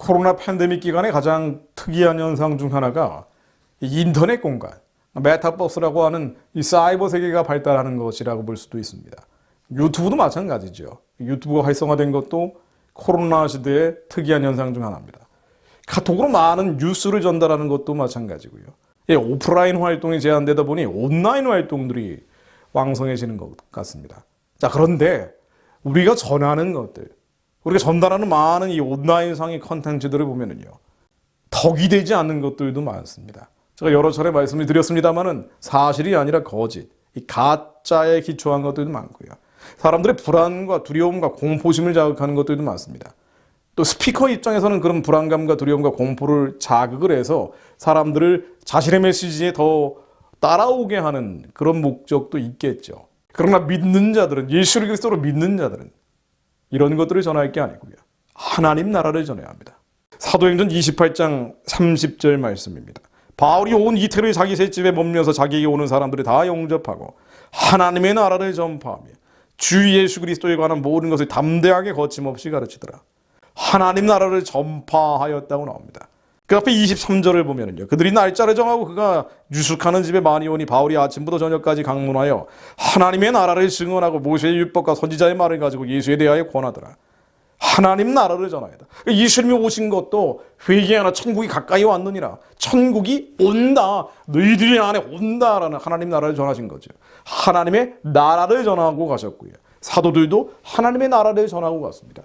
코로나 팬데믹 기간에 가장 특이한 현상 중 하나가 이 인터넷 공간, 메타버스라고 하는 이 사이버 세계가 발달하는 것이라고 볼 수도 있습니다. 유튜브도 마찬가지죠. 유튜브가 활성화된 것도 코로나 시대의 특이한 현상 중 하나입니다. 카톡으로 많은 뉴스를 전달하는 것도 마찬가지고요. 오프라인 활동이 제한되다 보니 온라인 활동들이 왕성해지는 것 같습니다. 자, 그런데 우리가 전하는 것들, 우리가 전달하는 많은 이 온라인상의 컨텐츠들을 보면은요, 덕이 되지 않는 것들도 많습니다. 제가 여러 차례 말씀을 드렸습니다만은 사실이 아니라 거짓, 이 가짜에 기초한 것들도 많고요. 사람들의 불안과 두려움과 공포심을 자극하는 것들도 많습니다. 또 스피커 입장에서는 그런 불안감과 두려움과 공포를 자극을 해서 사람들을 자신의 메시지에 더 따라오게 하는 그런 목적도 있겠죠. 그러나 믿는 자들은, 예수 그리스도를 믿는 자들은 이런 것들을 전할 게 아니고요, 하나님 나라를 전해야 합니다. 사도행전 28장 30절 말씀입니다. 바울이 온 이태를 자기 셋집에 머물면서 자기에게 오는 사람들을 다 영접하고 하나님의 나라를 전파하며 주 예수 그리스도에 관한 모든 것을 담대하게 거침없이 가르치더라. 하나님 나라를 전파하였다고 나옵니다. 그 앞에 23절을 보면은요, 그들이 날짜를 정하고 그가 유숙하는 집에 많이 오니 바울이 아침부터 저녁까지 강문하여 하나님의 나라를 증언하고 모세의 율법과 선지자의 말을 가지고 예수에 대하여 권하더라. 하나님 나라를 전하여다. 예수님이 오신 것도 회개하나 천국이 가까이 왔느니라. 천국이 온다. 너희들이 안에 온다라는 하나님 나라를 전하신 거죠. 하나님의 나라를 전하고 가셨고요. 사도들도 하나님의 나라를 전하고 갔습니다.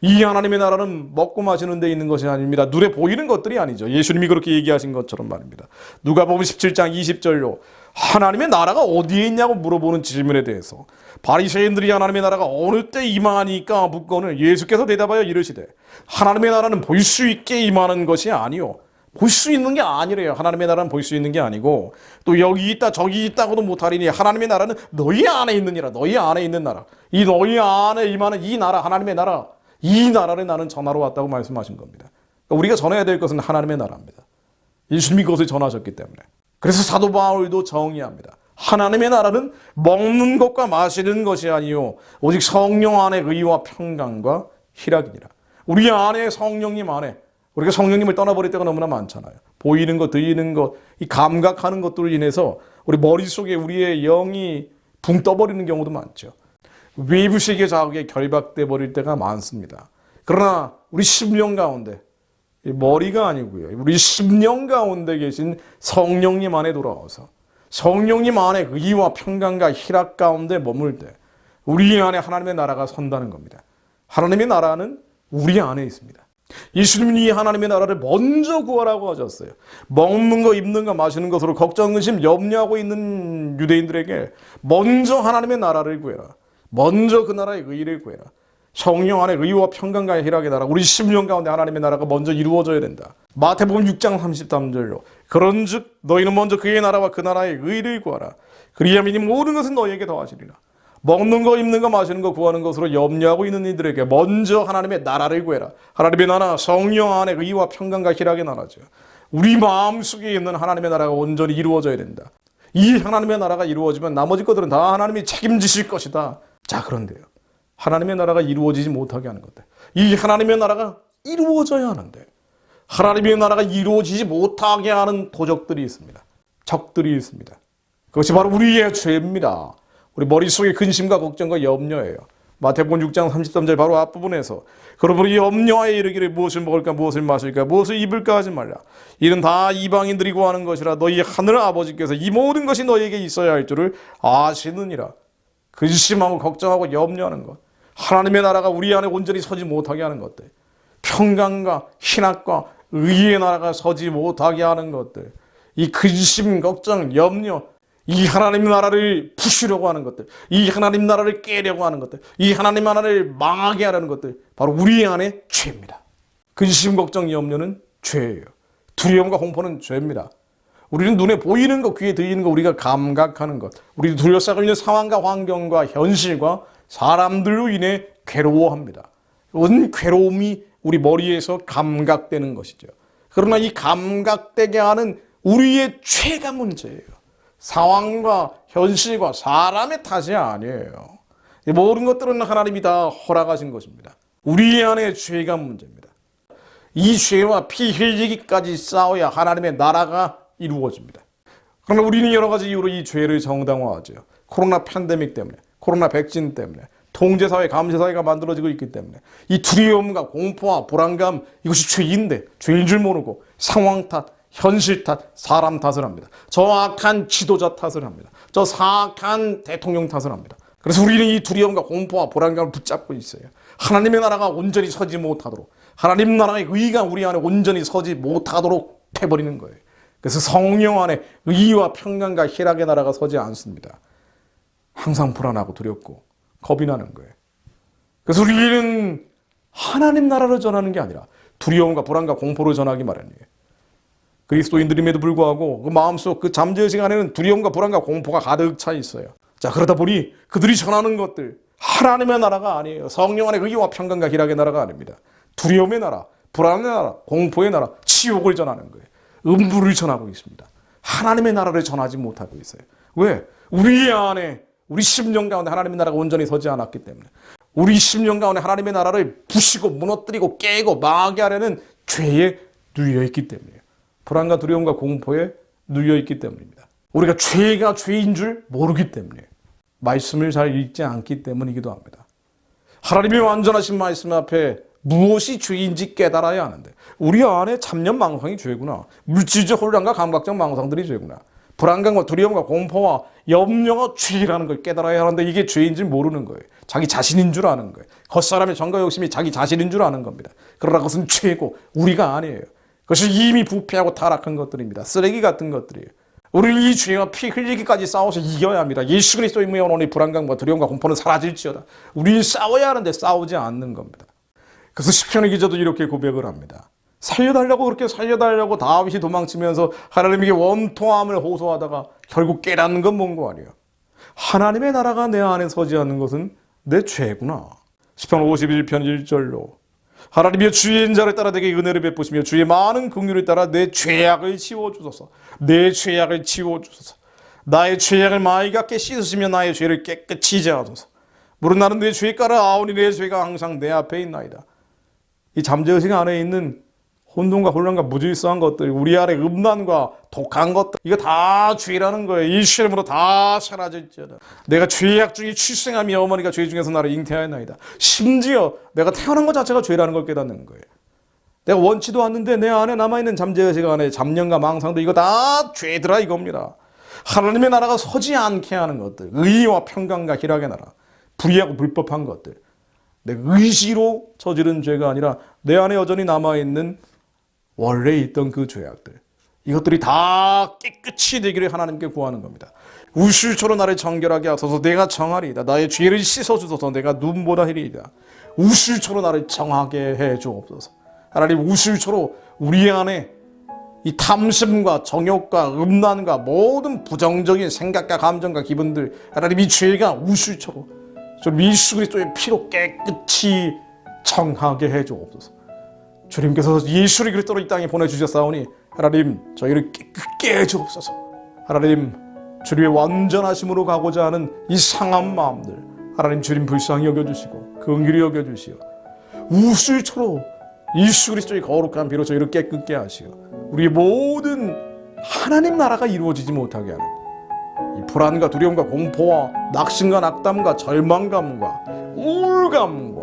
이 하나님의 나라는 먹고 마시는 데 있는 것이 아닙니다. 눈에 보이는 것들이 아니죠. 예수님이 그렇게 얘기하신 것처럼 말입니다. 누가복음 17장 20절로 하나님의 나라가 어디에 있냐고 물어보는 질문에 대해서 바리새인들이 하나님의 나라가 어느 때 임하니까 묻거늘 예수께서 대답하여 이르시되 하나님의 나라는 볼 수 있게 임하는 것이 아니요, 볼 수 있는 게 아니래요. 하나님의 나라는 볼 수 있는 게 아니고 또 여기 있다 저기 있다고도 못하리니 하나님의 나라는 너희 안에 있느니라. 너희 안에 있는 나라, 이 너희 안에 임하는 이 나라, 하나님의 나라, 이 나라를 나는 전하러 왔다고 말씀하신 겁니다. 그러니까 우리가 전해야 될 것은 하나님의 나라입니다. 예수님이 그것을 전하셨기 때문에. 그래서 사도 바울도 정의합니다. 하나님의 나라는 먹는 것과 마시는 것이 아니요 오직 성령 안에 의와 평강과 희락이니라. 우리 안에 성령님 안에, 우리가 성령님을 떠나버릴 때가 너무나 많잖아요. 보이는 것, 들리는 것, 이 감각하는 것들로 인해서 우리 머릿속에 우리의 영이 붕 떠버리는 경우도 많죠. 외부세계 자극에 결박돼 버릴 때가 많습니다. 그러나 우리 심령 가운데, 머리가 아니고요, 우리 심령 가운데 계신 성령님 안에 돌아와서 성령님 안에 의와 평강과 희락 가운데 머물 때 우리 안에 하나님의 나라가 선다는 겁니다. 하나님의 나라는 우리 안에 있습니다. 예수님이 이 하나님의 나라를 먼저 구하라고 하셨어요. 먹는 거, 입는 거, 마시는 것으로 걱정, 의심, 염려하고 있는 유대인들에게 먼저 하나님의 나라를 구해라. 먼저 그 나라의 의를 구해라. 성령 안에 의와 평강과 희락의 나라, 우리 심령 가운데 하나님의 나라가 먼저 이루어져야 된다. 마태복음 6장 33절로 그런즉 너희는 먼저 그의 나라와 그 나라의 의를 구하라. 그리하면 이 모든 것은 너희에게 더하시리라. 먹는 거, 입는 거, 마시는 거 구하는 것으로 염려하고 있는 이들에게 먼저 하나님의 나라를 구해라. 하나님의 나라, 성령 안에 의와 평강과 희락의 나라죠. 우리 마음속에 있는 하나님의 나라가 온전히 이루어져야 된다. 이 하나님의 나라가 이루어지면 나머지 것들은 다 하나님이 책임지실 것이다. 자, 그런데요, 하나님의 나라가 이루어지지 못하게 하는 것들, 이 하나님의 나라가 이루어져야 하는데 하나님의 나라가 이루어지지 못하게 하는 도적들이 있습니다. 적들이 있습니다. 그것이 바로 우리의 죄입니다. 우리 머릿속에 근심과 걱정과 염려예요. 마태복음 6장 33절 바로 앞부분에서 그러므로 염려하여 이르기를 무엇을 먹을까 무엇을 마실까 무엇을 입을까 하지 말라. 이는 다 이방인들이 구하는 것이라 너희 하늘 아버지께서 이 모든 것이 너희에게 있어야 할 줄을 아시느니라. 근심하고 걱정하고 염려하는 것, 하나님의 나라가 우리 안에 온전히 서지 못하게 하는 것들, 평강과 희락과 의의 나라가 서지 못하게 하는 것들, 이 근심, 걱정, 염려, 이 하나님 나라를 부수려고 하는 것들, 이 하나님 나라를 깨려고 하는 것들, 이 하나님 나라를 망하게 하려는 것들, 바로 우리 안에 죄입니다. 근심, 걱정, 염려는 죄예요. 두려움과 공포는 죄입니다. 우리는 눈에 보이는 것, 귀에 들리는 것, 우리가 감각하는 것, 우리 둘러싸고 있는 상황과 환경과 현실과 사람들로 인해 괴로워합니다. 온 괴로움이 우리 머리에서 감각되는 것이죠. 그러나 이 감각되게 하는 우리의 죄가 문제예요. 상황과 현실과 사람의 탓이 아니에요. 모든 것들은 하나님이 다 허락하신 것입니다. 우리 안에 죄가 문제입니다. 이 죄와 피 흘리기까지 싸워야 하나님의 나라가 이루어집니다. 그러나 우리는 여러 가지 이유로 이 죄를 정당화하죠. 코로나 팬데믹 때문에, 코로나 백신 때문에, 통제사회, 감시사회가 만들어지고 있기 때문에 이 두려움과 공포와 불안감, 이것이 죄인데 죄인 줄 모르고 상황 탓, 현실 탓, 사람 탓을 합니다. 저 악한 지도자 탓을 합니다. 저 사악한 대통령 탓을 합니다. 그래서 우리는 이 두려움과 공포와 불안감을 붙잡고 있어요. 하나님의 나라가 온전히 서지 못하도록, 하나님 나라의 의가 우리 안에 온전히 서지 못하도록 해버리는 거예요. 그래서 성령 안에 의와 평강과 희락의 나라가 서지 않습니다. 항상 불안하고 두렵고 겁이 나는 거예요. 그래서 우리는 하나님 나라를 전하는 게 아니라 두려움과 불안과 공포를 전하기 마련이에요. 그리스도인들임에도 불구하고 그 마음속 그 잠재의 시간에는 두려움과 불안과 공포가 가득 차 있어요. 자, 그러다 보니 그들이 전하는 것들, 하나님의 나라가 아니에요. 성령 안에 의와 평강과 희락의 나라가 아닙니다. 두려움의 나라, 불안의 나라, 공포의 나라, 치욕을 전하는 거예요. 음부를 전하고 있습니다. 하나님의 나라를 전하지 못하고 있어요. 왜? 우리 안에, 우리 심령 가운데 하나님의 나라가 온전히 서지 않았기 때문에, 우리 심령 가운데 하나님의 나라를 부시고 무너뜨리고 깨고 망하게 하려는 죄에 눌려있기 때문이에요. 불안과 두려움과 공포에 눌려있기 때문입니다. 우리가 죄가 죄인 줄 모르기 때문이에요. 말씀을 잘 읽지 않기 때문이기도 합니다. 하나님의 완전하신 말씀 앞에 무엇이 죄인지 깨달아야 하는데, 우리 안에 참념 망상이 죄구나. 물질적 혼란과 감각적 망상들이 죄구나. 불안감과 두려움과 공포와 염려가 죄라는 걸 깨달아야 하는데, 이게 죄인지 모르는 거예요. 자기 자신인 줄 아는 거예요. 겉사람의 정과 욕심이 자기 자신인 줄 아는 겁니다. 그러나 그것은 죄고 우리가 아니에요. 그것이 이미 부패하고 타락한 것들입니다. 쓰레기 같은 것들이에요. 우리는 이 죄와 피 흘리기까지 싸워서 이겨야 합니다. 예수 그리스도의 영원히 불안감과 두려움과 공포는 사라질지어다. 우리는 싸워야 하는데 싸우지 않는 겁니다. 그래서 시편의 기자도 이렇게 고백을 합니다. 살려달라고, 그렇게 살려달라고 다윗이 도망치면서 하나님에게 원통함을 호소하다가 결국 깨닫는 건 뭔 거 아니에요. 하나님의 나라가 내 안에 서지 않는 것은 내 죄구나. 시편 51편 1절로 하나님이여 주의 인자를 따라 내게 은혜를 베푸시며 주의 많은 긍휼을 따라 내 죄악을 치워주소서. 내 죄악을 치워주소서. 나의 죄악을 마이 같게 씻으시며 나의 죄를 깨끗이 제하소서. 물은 나는 내 죄가를 아오니 내 죄가 항상 내 앞에 있나이다. 이 잠재의식 안에 있는 혼돈과 혼란과 무질서한 것들, 우리 안에 음란과 독한 것들, 이거 다 죄라는 거예요. 이 시름으로 다 사라질지어다. 내가 죄악 중에 출생하며 어머니가 죄 중에서 나를 잉태하였나이다. 심지어 내가 태어난 것 자체가 죄라는 걸 깨닫는 거예요. 내가 원치도 않는데 내 안에 남아있는 잠재의식 안에 잡념과 망상도 이거 다 죄더라 이겁니다. 하나님의 나라가 서지 않게 하는 것들, 의와 평강과 희락의 나라, 불의하고 불법한 것들, 내 의지로 저지른 죄가 아니라 내 안에 여전히 남아있는 원래 있던 그 죄악들, 이것들이 다 깨끗이 되기를 하나님께 구하는 겁니다. 우술초로 나를 정결하게 하소서. 내가 정하리이다. 나의 죄를 씻어주소서. 내가 눈보다 희리이다. 우술초로 나를 정하게 해주옵소서. 하나님, 우술초로 우리 안에 이 탐심과 정욕과 음란과 모든 부정적인 생각과 감정과 기분들, 하나님 이 죄가 우술초로 좀 예수 그리스도의 피로 깨끗이 정하게 해주옵소서. 주님께서 예수 그리스도로 이 땅에 보내주셨사오니 하나님 저희를 깨끗게 해주옵소서. 하나님 주님의 완전하심으로 가고자 하는 이 상한 마음들, 하나님 주님 불쌍히 여겨주시고 긍휼히 여겨주시오. 우술초로 예수 그리스도의 거룩한 피로 저희를 깨끗게 하시오. 우리의 모든 하나님 나라가 이루어지지 못하게 하는 이 불안과 두려움과 공포와 낙심과 낙담과 절망감과 우울감과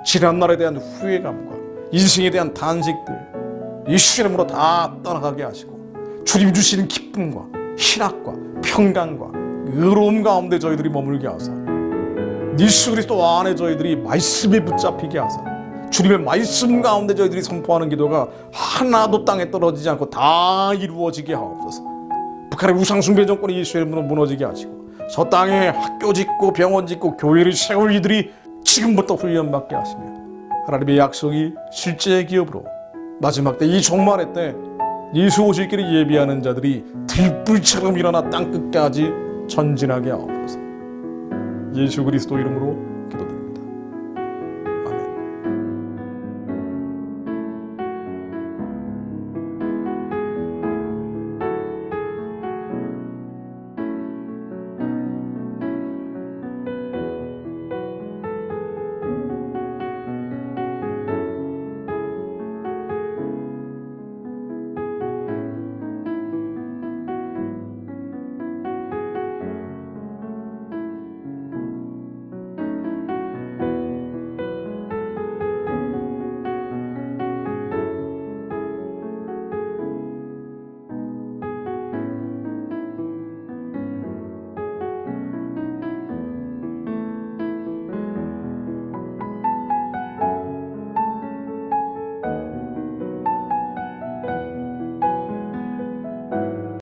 지난날에 대한 후회감과 인생에 대한 단식들, 예수 이름으로 다 떠나가게 하시고 주님 주시는 기쁨과 희락과 평강과 의로움 가운데 저희들이 머물게 하사 예수 그리스도 안에 저희들이 말씀에 붙잡히게 하사 주님의 말씀 가운데 저희들이 선포하는 기도가 하나도 땅에 떨어지지 않고 다 이루어지게 하옵소서. 북한의 우상숭배 정권이 예수 이름으로 무너지게 하시고 저 땅에 학교 짓고 병원 짓고 교회를 세울 이들이 지금부터 훈련받게 하시며 하나님의 약속이 실제의 기업으로 마지막 때 이 종말의 때 예수 오실 길을 예비하는 자들이 들불처럼 일어나 땅끝까지 전진하게 하옵소서. 예수 그리스도 이름으로